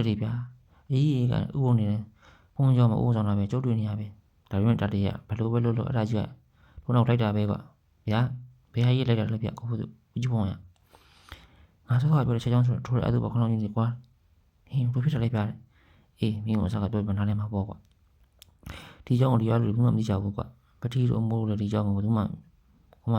တယ်လေဗျာအေးကဥပုံနေတယ်ဖုန်းကြောင့်မအိုးဆောင်တာပဲကျုပ်တွေ့နေရပဲဒါပေမဲ့တတရဘလို့ပဲလို့အဲ့ဒါကြီးကဘုံတော့လိုက်တာပဲကွာဗျာဘယ်ဟာကြီးလိုက်တာလဲဗျကိုဖို့ဦးကြီးဖုန်းရငါစောကပြောတဲ့ချက်ကြောင့်ဆိုတော့ထိုးရအဲ့ဒါဘာခလုံးကြီးကွာဟင်းဘယ်ဖြစ်တယ်လဲဗျာအေးမင်းကစားကပြောပြနားလဲမှာပေါ့ကွာဒီကြောင့်ဒီရလူဘူးမှမသိကြဘူးကွာပတိတို့အမိုးတို့ဒီကြောင့်ဘယ်သူမှ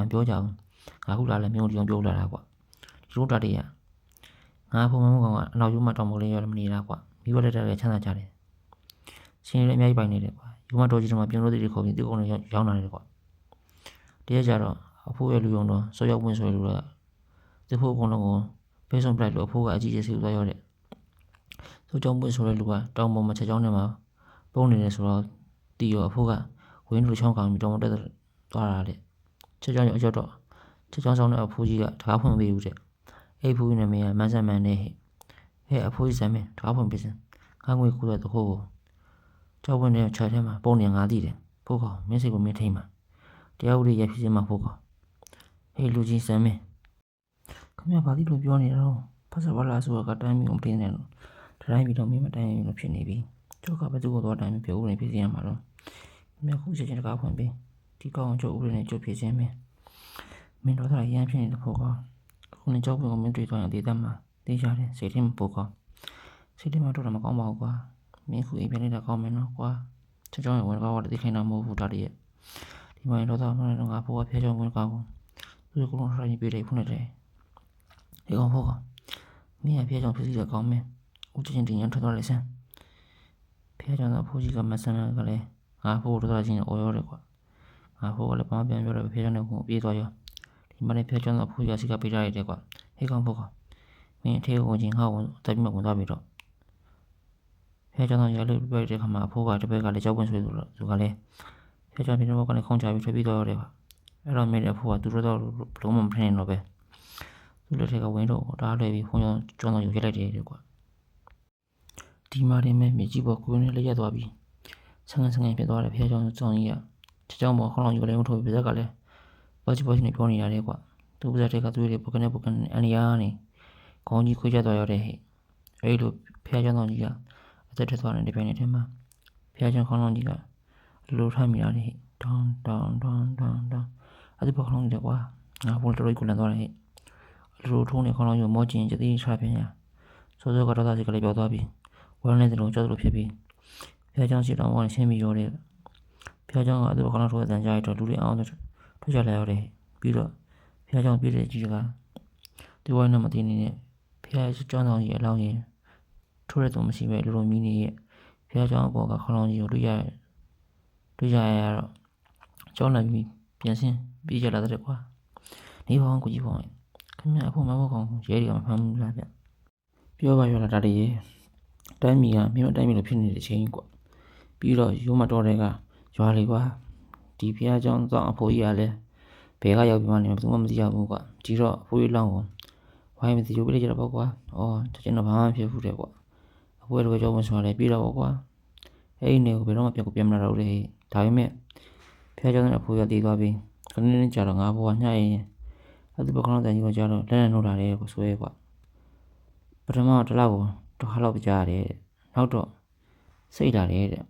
ပြောကြအောင်ငါခုလာလဲမင်းတို့ဒီအောင်ပြောလာတာကွာဒီလိုတတရငါဖုန်းမကောင်ကအနောက်ယူမတောင်ပေါ်လေးရောမနေတာကွာမိဘလက်တက်လည်းချမ်းသာကြတယ်ရှင်လည်းအများကြီးပိုင်နေတယ်ကွာယူမတော်ကြီးတို့မှပြင်လို့တည်းခေါ်ပြီးတိကုန်းနဲ့ရောင်းလာတယ်ကွာတရက်ကြတော့အဖိုးရဲ့လူုံတော့စောရောက်ဝင်ဆိုရလို့သူ့ဖို့ကုန်းလုံးကိုဖေးဆုံးပလိုက်လို့အဖိုးကအကြီးကြီးစီသွားရောက်တယ်သူ့ကြောင့်ပွင့်ဆိုတဲ့လူကတောင်ပေါ်မှာချက်ချောင်းထဲမှာပုံနေတယ်ဆိုတော့တီရောအဖိုးကဝင်းလူချောင်းကောင်ပြီးတောင်ပေါ်တက်သွားတာလေချက်ချောင်းရောက်တော့ချက်ချောင်းဆောင်တဲ့အဖိုးကြီးကတကားဖွင့်ပေးဦးတဲ့အဲ့ဖိုးကြီးနာမည်ကမန်းဆန်မန်နဲ့ဟဲ့အဖိုးကြီးစမ်းမယ်တကားဖွင့်ပေးစမ်းငါငွေကူတဲ့တခိုးကိုကြောက်ဝင်တဲ့ခြေထဲမှာပုံနေငါသိတယ်ဖိုးကောင်မင်းစိတ်ကိုမင်းထိမ့်မှာတရားဥပဒေရဖြစ်စမှာဖိုးကောင်ဟေးလူကြီးစမ်းမယ်ခင်ဗျာဘာလို့ပြောနေတော့ဖတ်စပါလားဆိုတော့ကတိုင်းမျိုးမပြင်းနေတော့တိုင်းပြီးတော့မင်းမတိုင်းမျိုးဖြစ်နေပြီကျောက်ကဘယ်သူ့ကိုတော့တိုင်းမျိုးပြောဦးနေဖြစ်စီရမှာတော့မြတ်ခုချက်ချင်းတကားဖွင့်ပေးဒီကောင်ကျောက်ဥပဒေနဲ့ကြုတ်ဖြစ်ခြင်းမင်းတို့ကရမ်းဖြစ်နေတဲ့ဖိုးကောင်ခုနေကြောက်ပြီးမင်းတွေ့သွားရင်ဒေသမှာတေးကြတယ်စိတ်ထဲမှာပိုကောစိတ်ထဲမှာတော့မကောင်းပါဘူးကွာမင်းခုအိမ်ပြန်နေတာကောင်းမယ်နော်ကွာချက်ကြောင်းဝင်ကောင်းတော့သိခိုင်းတာမဟုတ်ဘူးဒါတည်းရဲ့ဒီမှာတော့မှတော့ငါဖိုးကဖျက်ကြောင်းဝင်ကောင်းသူကလုံးထိုင်ပြီးတယ်ဖုန်းနဲ့တယ်ဒီကောင်ဖိုးကမင်းကဖျက်ကြောင်းဖြစ်စီကောင်းမယ်ဦးချင်းတင်ရထွက်သွားလိုက်စမ်းဖျက်ကြောင်းတော့ဖိုးကြီးကမဆန်းကလည်းငါဖိုးတော့ချင်းအော်ရောတယ်ကွာငါဖိုးကလည်းဘာမှပြန်ပြောတယ်ဖျက်ကြောင်းနဲ့ကိုပြေးသွားရောဒီမှာလည်းဖျက်ကြောင်းတော့ဖိုးကြီးစီကပေးကြရတယ်ကွာဟေးကောင်ဖိုးကမင်းအထေကိုချင်းဟောက်တက်ပြီးမှဝင်သွားပြီတော့ဖျက်ကြောင်းတော့ရလို့ပြတဲ့ခါမှာဖိုးကတပည့်ကလည်းကြောက်ဝင်ဆွေးလို့သူကလည်းဖျက်ကြောင်းဒီတော့ကလည်းခေါင်းချပြီးထွက်ပြီးသွားရတယ်ကွာအဲ့တော့မင်းလည်းဖိုးကသူတို့တော့ဘလုံးမဖနေတော့ပဲသူတို့ထက်ကဝင်းတော့ဒါလွယ်ပြီးဖုန်းကြောင်းတော့ယူခဲ့လိုက်တယ်ကွာဒီမှာနေမဲ့မြေကြီးပေါ်ကိုနေလက်ရသွားပြီးဆန်းဆန်းဖြစ်သွားတယ်ဖျက်ကြောင်းကြောင်းကြီးကချက်ကြောင်းပေါ်ခေါင်းယူလည်းမထိုးပြီးပါဇက်ကလည်းဘာချနေပြောနေရတယ်ကွာသူပါဇက်တွေကသူ့ရဲ့ပုကန်အန်နီယာနေခေါင်းကြီးခွေးကျသွားရတဲ့ဟဲ့အဲ့လိုဖျက်ကြောင်းကြီးကအသက်ထက်သွားတဲ့ပြိုင်နေတဲ့မှာဖျက်ကြောင်းခေါင်းကြီးကလိုထားမိရတယ်ဟဲ့တောင်းအဲ့ဒီပေါ်ခေါင်းကြီးကွာငါဘုံတော်ကိုလန်သွားတယ်ဟဲ့လိုထုံးနေခေါင်းကြီးမောကျင်ကြသေးချပြန်ရစောကတော့သားစီကလေးပြောသွားပြီးဝမ်းနေတဲ့လုံးကြောက်လို့ဖြစ်ပြီးဖျက်ကြောင်းစီတောင်းဝင်ရှင်းပြီးရောတဲ့ဖျက်ကြောင်းကအဲ့ဒီခေါင်းထိုးတဲ့ကြားရတော့လူတွေအောင်ထွက်ကြလာရတယ်ပြီးတော့ဖျက်ကြောင်းပြည့်တဲ့ကြီးကဒီဝိုင်းနဲ့မတင်နေတဲ့ဖျက်ကြောင်းတော်ကြီးအလောင်းကြီးထိုးရတော့မရှိပဲလိုမီးနေရဲ့ဖျက်ကြောင်းအပေါ်ကခေါင်းကြီးကိုတွေ့ရတော့ကြောင်းလာပြီးပြန်ဆင်းပြေးကြလာတဲ့ကွာနေပေါင်းကိုကြီးပေါင်းခင်ဗျအဖို့မဟုတ်ကောင်ရဲတွေကမဖမ်းဘူးလားဗျပြောပါရလားဒါတည်းရဲ့တိုင်းမီကမြင်းတိုင်းမီလို့ဖြစ်နေတဲ့အချိန်ကွာပြီးတော့ရိုးမတော်တဲ့ကရွာလေးကွာဒီဖျက်ကြောင်းတော့အဖိုးကြီးကလည်းဘယ်ကရောက်ပြီးမှလည်းဘယ်သူမှမသိရဘူးကွာဒီတော့အဖိုးကြီးလောင်းကိုဝိုင်းမသိရုပ်ပြလိုက်ကြတော့ပေါ့ကွာကျွန်တော်ဘာမှဖြစ်ဘူးတဲ့ကွာအဖိုးတို့ကြောင်းဝင်ဆိုရတယ်ပြီးတော့ပေါ့ကွာအဲ့ဒီနေကိုဘယ်တော့မှပြန်မလာတော့လေဒါပေမဲ့ဖျက်ကြောင်းတဲ့အဖိုးကတည်သွားပြီးခဏနေကြာတော့ငါဘိုးကညှို့ရင်အဲ့ဒီပကနောတန်ကြီးကကြာတော့လက်နဲ့နှုတ်လာတယ်ကိုဆိုရဲကွာပထမတစ်လောက်ကိုတစ်ခါလောက်ကြားရတယ်နောက်တော့စိတ်လာတယ်တဲ့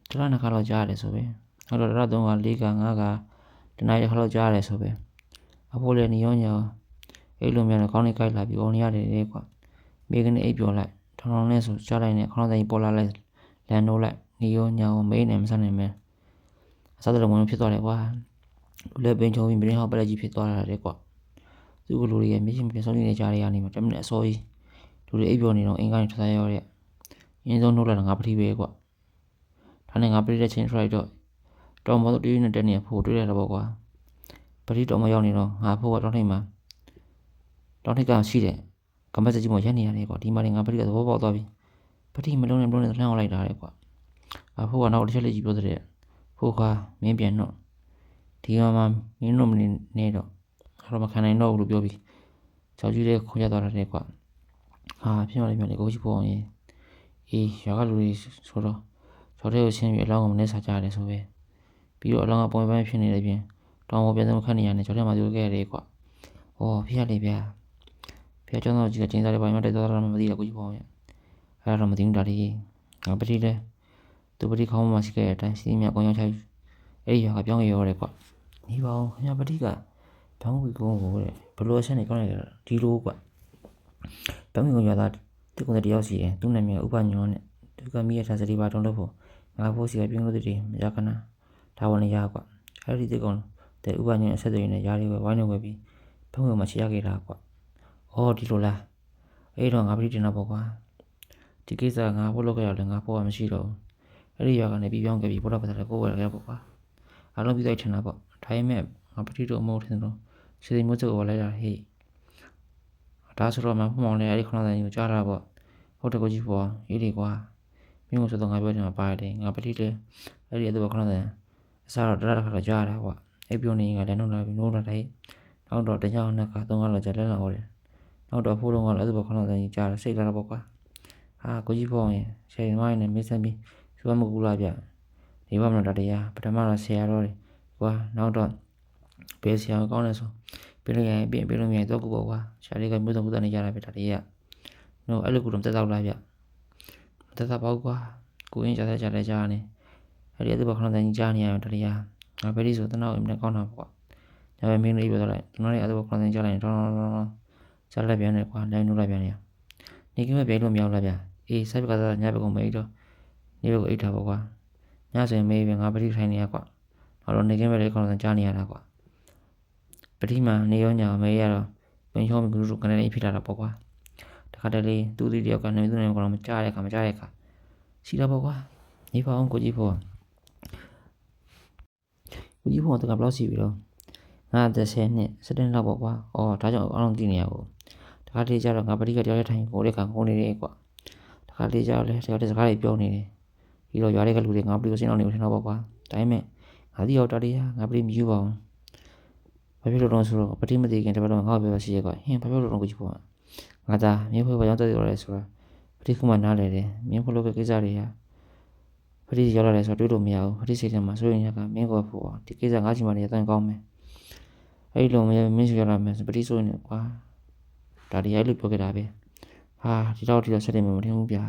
တစ်လောက်နှစ်ခါလောက်ကြားရတယ်ဆိုပဲနောက်တော့တစ်လောက်သုံးခါ၄ခါ၅ခါတနင်္လာတစ်ခါလောက်ကြားရတယ်ဆိုပဲအဖိုးလည်းနေရောညောအဲ့လိုမျိုးနဲ့ခေါင်းလေးကိုက်လာပြီးအော်နေရတယ်ကွာမိကနေအိပ်ပြောလိုက်ထောင်နဲ့ဆိုကြားလိုက်နဲ့ခေါင်းတိုင်းပေါ်လာလိုက်လန်နိုးလိုက်နေရောညောမေးနေမစနိုင်မဲအစားတော်ဝင်ဖြစ်သွားတယ်ကွာလူလည်းပင်ချုံပြီးမင်းဟောက်ပလက်ကြီးဖြစ်သွားတယ်ကွာသူ့ကိုလူတွေရဲ့မျက်စိပြန်ဆုံးနေတဲ့ကြားတွေကနေမှတမင်အစောကြီးလူတွေအိပ်ပြောနေတော့အင်္ဂါနဲ့ထွက်ရတဲ့ရင်းဆုံးနှုတ်လာတာငါပတိပဲကွာဒါနဲ့ငါပတိတဲ့ချင်းထွက်တော့တော်မောတူးနေတဲ့နေဖို့တွေ့ရတော့ပေါ့ကွာပတိတော်မရောက်နေတော့ငါဖို့ကတောင်းထိတ်မှာတောင်းထိတ်ကရှိတယ်ကမ္ဘာစကြီးမှာရက်နေရတယ်ကွာဒီမှာငါပတိကသဘောပေါက်သွားပြီပတိမလုံးနဲ့လှမ်းအောင်လိုက်တာလေကွာအဖိုးကနောက်တစ်ချက်လေးကြီးပြောတဲ့ဖိုးကမင်းပြန်တော့ဒီမှာမင်းတို့မနေတော့အဲ့တော့မခံနိုင်တော့ဘူးလို့ပြောပြီးကြောက်ကြီးတဲ့ခွန်ရသွားတယ်ကွာဖြစ်မှလည်းပြန်လေကိုကြီးပေါ့ရင်အေးရွာကလူတွေဆိုတော့ကျော်တဲ့ကိုချင်းပြီးအလောင်းကိုမနေစားကြရတယ်ဆိုပဲပြီးတော့အလောင်းကပုံပန်းဖြစ်နေတဲ့ပြင်တောင်ပေါ်ပြန်ဆုံးခတ်နေရတယ်ကျော်တဲ့မှာပြောခဲ့ရတယ်ကွာဖြစ်ရလေဗျာဖျက်ကျောင်းတော်ကြီးကကျင်းစားတဲ့ပိုင်းမှာတက်သွားတာမသိတော့ကိုကြီးပေါ့ရင် တော့မသိဘူးဒါလေးငါပတိလဲသူပတိခေါင်းမှာရှိခဲ့တဲ့အတိုင်းစီးမြကောင်းရောက်ချအဲ့ဒီရွာကပြောင်းရရောတယ်ကွာနေပါဦးခင်ဗျာပတိကဘောင်းဝီကုန်းကိုတဲ့ဘလို့အချက်နေကောင်းလိုက်တာဒီလိုကွာဘောင်းဝီကုန်းရွာသားသူကတည်းကရှိရင်သူ့နာမည်ဥပညောနဲ့သူကမိရထားစတိပါတုံးလို့ဖို့ငါဖို့စီကပြုံးလို့တည်းမရခဏဒါဝင်ရကွာအဲ့ဒီဒီကောင်တဲ့ဥပညောအဆက်တွေနဲ့ရားလေးပဲဝိုင်းနေဝဲပြီးဘောင်းဝီကုန်းမှာချရခဲ့တာကွာအော်ဒီလိုလားအဲ့တော့ငါပတိတင်တော့ပေါ့ကွာဒီကိစ္စငါဖို့လုပ်ခဲ့ရတယ်ငါဖို့ကမရှိတော့ဘူးအဲ့ဒီရွာကနေပြီးပြောင်းခဲ့ပြီးဘုရားပတ်တယ်ကိုယ်ဝယ်ခဲ့ပေါ့ကွာအားလုံးပြီးတော့ထင်တာပေါ့ဒါပေမဲ့ငါပတိတို့အမိုးထင်တော့စီစီမိုးစုပ်ကိုလိုက်တာဟေးဒါဆိုတော့မှဖုံမောင်လည်းအဲ့ဒီခဏတိုင်းကိုကြားတာပေါ့ဟုတ်တယ်ကိုကြီးပေါ့အေးလေကွာမင်းကိုဆိုတော့ငါပြောချင်မှာပါတယ်ငါပတိလည်းအဲ့ဒီအဲ့တော့ခဏတိုင်းအစားတော့တရတခါတော့ကြားတာပေါ့အဲ့ပြုံးနေကလည်းနှုတ်လာပြီးနိုးလာတယ်နောက်တော့တရားနှစ်ခါသုံးခါလောက်ကြာလဲလာဟောတယ်နောက်တော့ဖိုးလုံးကလည်းအဲ့ဒီခဏတိုင်းကြားစိတ်လာတော့ပေါ့ကွာဟာကိုကြီးပေါ့ရင်ဆယ်မိုင်းနဲ့မင်းဆက်ပြီးစဝမကူလာပြဒီဘက်မှာတရားပထမတော့ဆရာတော်တယ်ကွာနောက်တော့ဘေးဆရာကောင်းလဲဆိုပြလို့ရရင်ပြလို့မြင်တော့ကူပေါ့ကွာဆရာလေးကမျိုးစုံကူတာနေကြတာပဲဒါတည်းကနော်အဲ့လိုကူတော့တက်တော့လာပြတက်တော့ပေါ့ကွာကိုရင်းကြတဲ့ကြားနေအဲ့ဒီအဲ့ဒီဘက်ခဏတိုင်းကြားနေရတော့တရားငါပဲဒီဆိုတနောက်အမြင်ကောင်းတာပေါ့ဒါပေမဲ့မင်းလေးပြောတော့လိုက်တနောက်လေးအဲ့ဒီဘက်ခဏတိုင်းကြားလိုက်တော့ကြားလိုက်ပြန်တယ်ကွာတိုင်းနိုးလိုက်ပြန်နေနေကင်းမပြေလို့မရောက်လာဗျအေးစိုက်ပကသာညဘက်ကောင်မအိတ်တော့နေဘက်ကိုအိတ်ထားပေါ့ကွာညဆိုရင်မေးပဲငါပတိထိုင်နေရကွာနောက်တော့နေကင်းပဲလေးကောင်ကြားနေရတာကွာပတိမှာနေရောညာမေးရတော့ပင်ချောမကူတို့ကနေအိတ်ဖိလာတာပေါ့ကွာတခါတလေသူ့တီတယောက်ကနေသူ့နေကောင်မကြားတဲ့ခါရှိတာပေါ့ကွာနေပါအောင်ကိုကြီးဖို့တကဘလောက်ရှိပြီတော့ငါ30နှစ်17လောက်ပေါ့ကွာအော်ဒါကြောင့်အားလုံးတည်နေရကိုတခါတလေကျတော့ငါပတိကတယောက်တည်းထိုင်ကိုတဲ့ခါကိုနေနေကွာတခါတလေကျတော့လေတယောက်တည်းစကားတွေပြောနေတယ်ဒီတော့ရွာတွေကလူတွေငါပတိကိုစင်းအောင်နေထင်တော့ပေါ့ကွာဒါပေမဲ့ငါဒီရောက်တာတရားငါပတိမယူပါဘူးဘာဖြစ်လို့တော့ဆိုတော့ပတိမသိခင်တပတ်တော့ငါ့ကိုပြောရှိရကွာဟင်းဘာဖြစ်လို့တော့ကိုကြီးပေါ့ငါသားမင်းဖွဲ့ဘာကြောင့်တက်ရလဲဆိုတာပတိကမှနားလေတယ်မင်းဖွဲ့လို့ကိစ္စတွေဟာပတိရောက်လာတယ်ဆိုတော့တွေးလို့မရဘူးပတိစိတ်ထဲမှာစိုးရင်ရကမင်းကိုဖို့ဒီကိစ္စငါချင်မှနေတိုင်းကောင်းမယ်အဲ့လိုမင်းရှိရလာမယ်ပတိစိုးနေကွာဒါဒီအဲ့လိုပြောခဲ့တာပဲဟာဒီတော့ဆက်တယ်မထင်ဘူးဗျာ